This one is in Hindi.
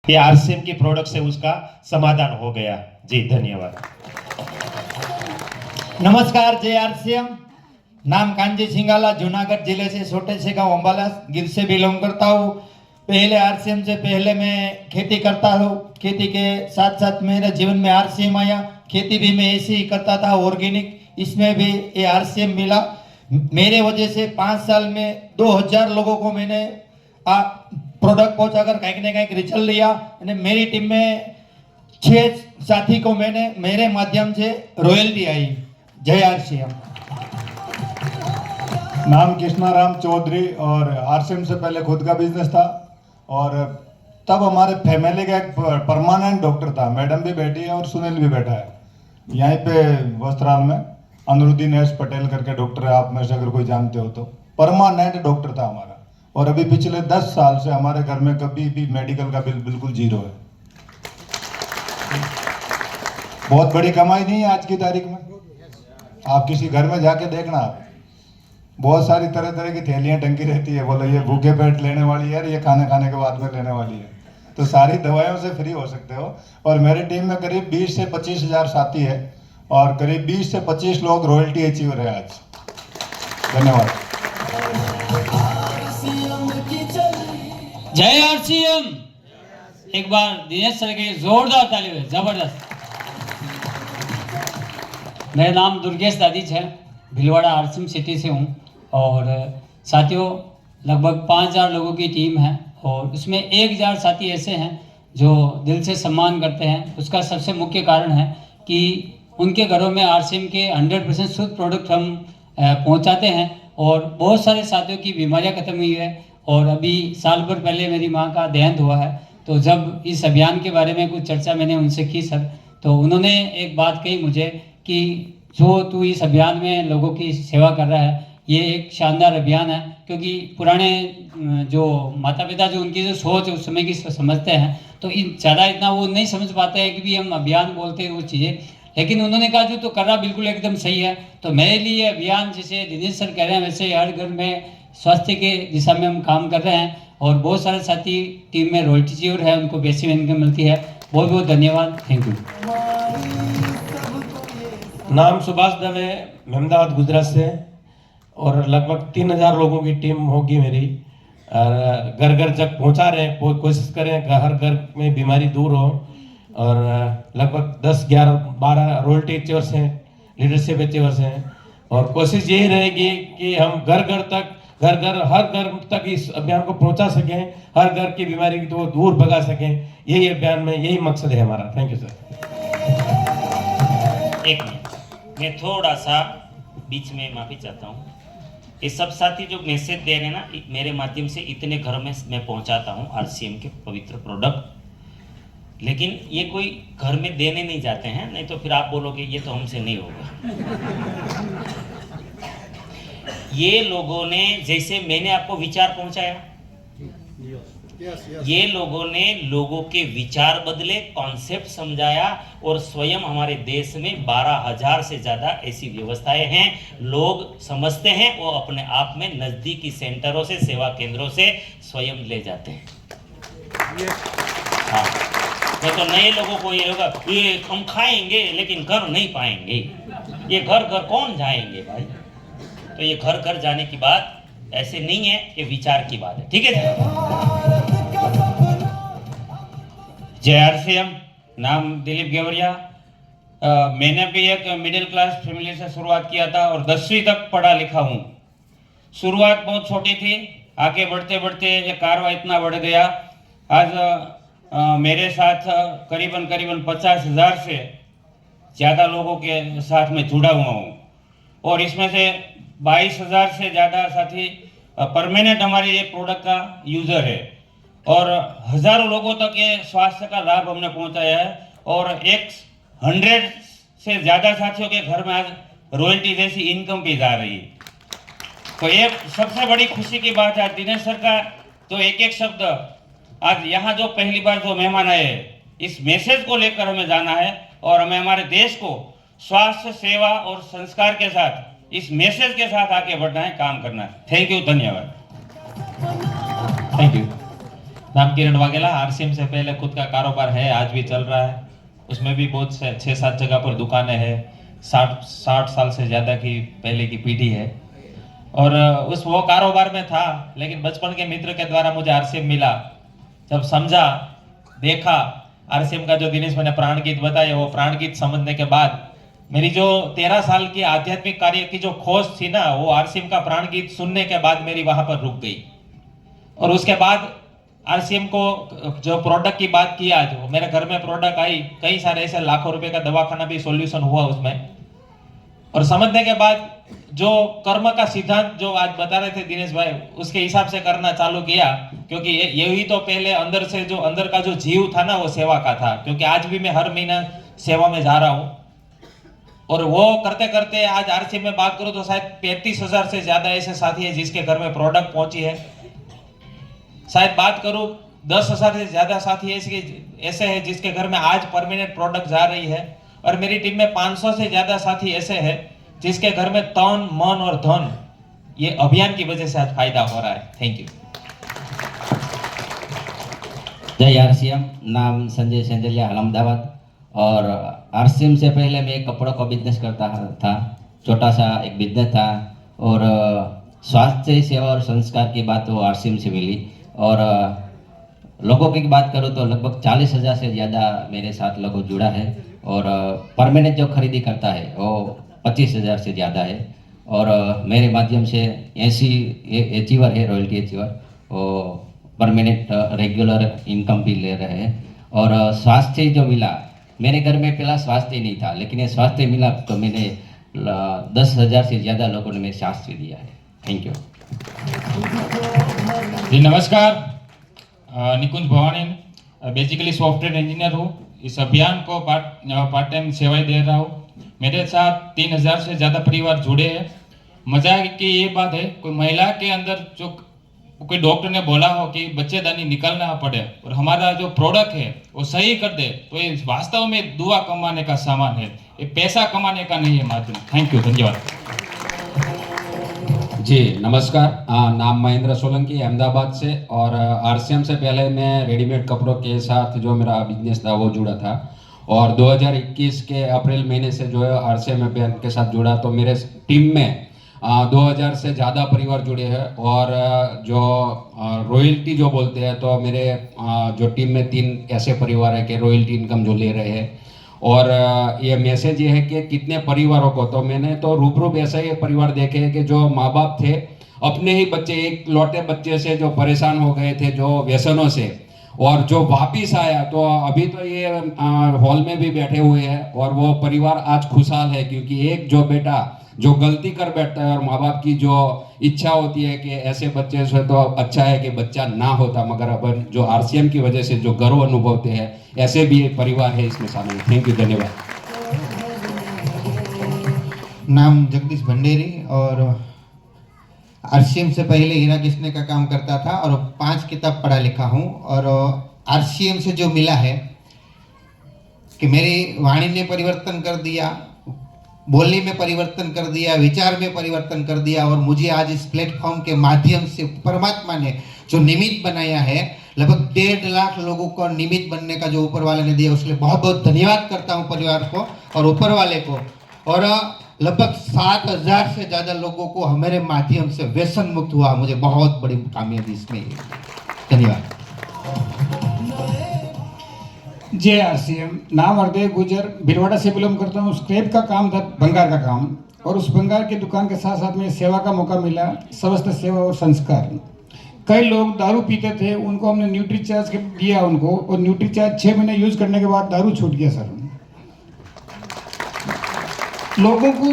ये आरसीएम की प्रोडक्ट से उसका समाधान हो गया। जी धन्यवाद। नमस्कार, जय आरसीएम। नाम कांजी सिंगाला, जूनागढ़ जिले से छोटे से गांव अंबाला गिर से बिलोंग करता हूँ। पहले आरसीएम से पहले मैं खेती करता हूँ। खेती के साथ साथ मेरे जीवन में आरसीएम आया। खेती भी मैं ऐसे ही करता था, ऑर्गेनिक। इसमें भी ये आरसीएम मिला। मेरे वजह से 5 साल में 2000 लोगों को मैंने प्रोडक्ट पहुंचाकर कहीं ना कहीं रिजल्ट लिया। और मेरी टीम में 6 साथी को मैंने मेरे माध्यम से रॉयल्टी आई। जय आरसीएम। नाम कृष्णाराम चौधरी और आरसीएम से पहले खुद का बिजनेस था। और तब हमारे फैमिली का एक परमानेंट डॉक्टर था। मैडम भी बैठी है और सुनील भी बैठा है यहीं पे वस्त्राल में। अनुरुद्दीन एस पटेल करके डॉक्टर है, आप में से अगर कोई जानते हो तो। परमानेंट डॉक्टर था हमारा। और अभी पिछले 10 साल से हमारे घर में कभी भी मेडिकल का बिल बिल्कुल जीरो है। बहुत बड़ी कमाई नहीं है आज की तारीख में। आप किसी घर में जाके देखना, आप बहुत सारी तरह तरह की थैलियां टंकी रहती है। बोलो ये भूखे पेट लेने वाली है, ये खाने खाने के बाद में लेने वाली है। तो सारी दवाइयों से फ्री हो सकते हो। और मेरी टीम में करीब 20 से 25 हजार साथी है और करीब 20 से 25 लोग रॉयल्टी अचीवर है आज। धन्यवाद। जय आरसीएम। एक बार दिनेश सर के जोरदार ताली हो, जबरदस्त। मेरा नाम दुर्गेश दादीज है, भीलवाड़ा आरसीएम सिटी से हूँ। और साथियों, लगभग 5000 लोगों की टीम है और उसमें 1000 साथी ऐसे हैं जो दिल से सम्मान करते हैं। उसका सबसे मुख्य कारण है कि उनके घरों में आरसीएम के 100% शुद्ध प्रोडक्ट हम पहुंचाते हैं। और बहुत सारे साथियों की बीमारियां खत्म हुई है। और अभी साल भर पहले मेरी माँ का देहांत हुआ है। तो जब इस अभियान के बारे में कुछ चर्चा मैंने उनसे की सर, तो उन्होंने एक बात कही मुझे कि जो तू इस अभियान में लोगों की सेवा कर रहा है, ये एक शानदार अभियान है। क्योंकि पुराने जो माता पिता जो उनकी जो सोच है उस समय की समझते हैं, तो ज़्यादा इतना वो नहीं समझ पाते हैं कि भी हम अभियान बोलते हैं वो चीज़ें। लेकिन उन्होंने कहा जो तो कर रहा बिल्कुल एकदम सही है। तो मेरे लिए अभियान, जैसे दिनेश सर कह रहे हैं, वैसे हर घर में स्वास्थ्य के दिशा में हम काम कर रहे हैं। और बहुत सारे साथी टीम में रॉयल्टी अचीवर है, उनको पैसिव इनकम मिलती है। बहुत बहुत धन्यवाद, थैंक यू। नाम सुभाष दवे, अहमदाबाद गुजरात से। और लगभग 3000 लोगों की टीम होगी मेरी। और घर घर तक पहुंचा रहे हैं, कोशिश करें हर घर में बीमारी दूर हो। और लगभग 10, 11, 12 रॉयल्टी अचीवर्स हैं, लीडरशिप अचीवर्स हैं। और कोशिश यही रहेगी कि हम घर घर तक, हर घर तक इस अभियान को पहुंचा सकें, हर घर की बीमारी को दूर भगा सकें। यही अभियान में यही मकसद है हमारा। Thank you sir. एक मिनट, मैं थोड़ा सा बीच में माफी चाहता हूँ। ये सब साथी जो मैसेज दे रहे हैं ना, मेरे माध्यम से इतने घरों में मैं पहुंचाता हूँ आरसीएम के पवित्र प्रोडक्ट। लेकिन ये कोई घर में देने नहीं जाते हैं, नहीं तो फिर आप बोलोगे ये तो हमसे नहीं होगा। ये लोगों ने, जैसे मैंने आपको विचार पहुंचाया, ये लोगों ने लोगों के विचार बदले, कॉन्सेप्ट समझाया। और स्वयं हमारे देश में 12000 से ज्यादा ऐसी व्यवस्थाएं हैं। लोग समझते हैं, वो अपने आप में नजदीकी सेंटरों से, सेवा केंद्रों से स्वयं ले जाते हैं। हाँ, तो नए लोगों को ये होगा ये हम खाएंगे लेकिन कर नहीं पाएंगे, ये घर घर कौन जाएंगे भाई। तो ये घर घर जाने की बात ऐसे नहीं है, ये विचार की बात है। ठीक है जी। जय आरसीएम। नाम दिलीप गेवरिया। मैंने भी एक मिडिल क्लास फैमिली से शुरुआत किया था और 10वीं तक पढ़ा लिखा हूँ। शुरुआत बहुत छोटी थी, आगे बढ़ते बढ़ते ये कारवा इतना बढ़ गया। आज मेरे साथ करीबन 50,000 से ज़्यादा लोगों के साथ में जुड़ा हुआ हूँ। और इसमें से 22,000 से ज़्यादा साथी परमानेंट हमारे ये प्रोडक्ट का यूज़र है। और हज़ारों लोगों तक ये स्वास्थ्य का लाभ हमने पहुंचाया है। और 100 से ज़्यादा साथियों के घर में आज रॉयल्टी जैसी इनकम भी जा रही है। तो ये सबसे बड़ी खुशी की बात है। दिनेश सर का तो एक एक शब्द, आज यहाँ जो पहली बार जो मेहमान आए हैं, इस मैसेज को लेकर हमें जाना है। और हमें हमारे देश को स्वास्थ्य सेवा और संस्कार के साथ, इस मैसेज के साथ आगे बढ़ना है, काम करना है। थैंक यू, धन्यवाद। Thank you. नाम किरण वाघेला। आरसीएम से पहले खुद का कारोबार है, आज भी चल रहा है। उसमें भी बहुत से 6-7 जगह पर दुकानें हैं। 60 साल से ज़्यादा की पहले की पीढ़ी है और उस वो कारोबार में था, लेकिन बचपन के मित्र के द्वारा मुझे आरसीएम मिला। जब समझा, देखा आरसीएम का जो दिनेश मैंने प्राण गीत बताया, वो प्राण गीत समझने के बाद मेरी जो 13 साल की आध्यात्मिक कार्य की जो खोज थी ना, वो आरसीएम का प्राण गीत सुनने के बाद मेरी वहां पर रुक गई। और उसके बाद आरसीएम को जो प्रोडक्ट की बात की, आज वो मेरे घर में प्रोडक्ट आई, कई सारे ऐसे लाखों रुपए का दवाखाना भी सॉल्यूशन हुआ उसमें। और समझने के बाद जो कर्म का सिद्धांत जो आज बता रहे थे दिनेश भाई, उसके हिसाब से करना चालू किया, क्योंकि यही तो पहले अंदर से जो अंदर का जो जीव था ना, वो सेवा का था। क्योंकि आज भी मैं हर महीना सेवा में जा रहा हूँ और वो करते करते आज आरसीएम में बात करूँ तो शायद 35,000 से ज्यादा ऐसे साथी है जिसके घर में प्रोडक्ट पहुंची है। शायद बात करूं 10,000 से ज्यादा साथी ऐसे हैं जिसके घर में आज परमानेंट प्रोडक्ट जा रही है। और मेरी टीम में 500 से ज्यादा साथी ऐसे हैं जिसके घर में तन, मन और धन, ये अभियान की वजह से आज फायदा हो रहा है। Thank you. जय आरसीएम। नाम संजय सेंजलिया, अहमदाबाद। और आरसीएम से पहले मैं एक कपड़ों का बिजनेस करता था, छोटा सा एक बिजनेस था। और स्वास्थ्य सेवा और संस्कार की बात वो आरसीएम से मिली। और लोगों की बात करूँ तो लगभग 40,000 से ज़्यादा मेरे साथ लोगों जुड़ा है। और परमानेंट जो खरीदी करता है वो 25,000 से ज़्यादा है। और मेरे माध्यम से 80 अचीवर है, रॉयल्टी अचीवर, वो परमानेंट रेगुलर इनकम भी ले रहे हैं। और स्वास्थ्य जो मिला, मेरे घर में पहला स्वास्थ्य नहीं था, लेकिन ये स्वास्थ्य मिला तो मैंने 10,000 से ज़्यादा लोगों ने मेरे स्वास्थ्य दिया है। थैंक यू जी। नमस्कार, निकुंज भवानी, बेसिकली सॉफ्टवेयर इंजीनियर हूँ। इस अभियान को पार्ट टाइम सेवाएं दे रहा हूँ। मेरे साथ 3,000 से ज़्यादा परिवार जुड़े हैं। मजा की ये बात है, कोई महिला के अंदर जो कोई डॉक्टर ने बोला हो कि बच्चेदानी निकालना पड़े और हमारा जो प्रोडक्ट है वो सही कर दे, तो ये वास्तव में दुआ कमाने का सामान है, ये पैसा कमाने का नहीं है माध्यम। थैंक यू, धन्यवाद। जी नमस्कार, नाम महेंद्र सोलंकी, अहमदाबाद से। और आरसीएम से पहले मैं रेडीमेड कपड़ों के साथ जो मेरा बिजनेस था वो जुड़ा था। और 2021 के अप्रैल महीने से जो है आरसीएम के साथ जुड़ा, तो मेरे टीम में 2000 से ज़्यादा परिवार जुड़े हैं। और जो रॉयल्टी जो बोलते हैं, तो मेरे जो टीम में 3 ऐसे परिवार हैं कि रॉयल्टी इनकम जो ले रहे हैं। और ये मैसेज ये है कि कितने परिवारों को, तो मैंने तो रूबरू ऐसे ही परिवार देखे हैं कि जो माँ बाप थे, अपने ही बच्चे, एक लौटे बच्चे से जो परेशान हो गए थे जो व्यसनों से, और जो वापिस आया, तो अभी तो ये हॉल में भी बैठे हुए हैं और वो परिवार आज खुशहाल है। क्योंकि एक जो बेटा जो गलती कर बैठता है और माँ बाप की जो इच्छा होती है कि ऐसे बच्चे से तो अच्छा है कि बच्चा ना होता, मगर अब जो आरसीएम की वजह से जो गर्व अनुभवते हैं, ऐसे भी एक परिवार है इसमें शामिल। थैंक यू, धन्यवाद। नाम जगदीश भंडेरी और आरसीएम से पहले हीरा घिसने का काम करता था और 5 किताब पढ़ा लिखा हूँ। और आरसीएम से जो मिला है कि मेरी वाणी ने परिवर्तन कर दिया, बोलने में परिवर्तन कर दिया, विचार में परिवर्तन कर दिया। और मुझे आज इस प्लेटफॉर्म के माध्यम से परमात्मा ने जो निमित्त बनाया है, लगभग 1.5 लाख लोगों को निमित्त बनने का जो ऊपर वाले ने दिया, उसके लिए बहुत बहुत धन्यवाद करता हूँ परिवार को और ऊपर वाले को। और लगभग 7,000 से ज़्यादा लोगों को हमारे माध्यम से व्यसन मुक्त हुआ, मुझे बहुत बड़ी कामयाबी इसमें। धन्यवाद। जय आरसीएम। नाम हृदय गुजर, भिलवाड़ा से बिलोंग करता हूँ। स्क्रैप का काम था, भंगार का काम, और उस भंगार की दुकान के साथ साथ में सेवा का मौका मिला, स्वस्थ सेवा और संस्कार। कई लोग दारू पीते थे, उनको हमने न्यूट्री चार्ज दिया उनको, और न्यूट्री चार्ज 6 महीने यूज करने के बाद दारू छूट गया सर। लोगों को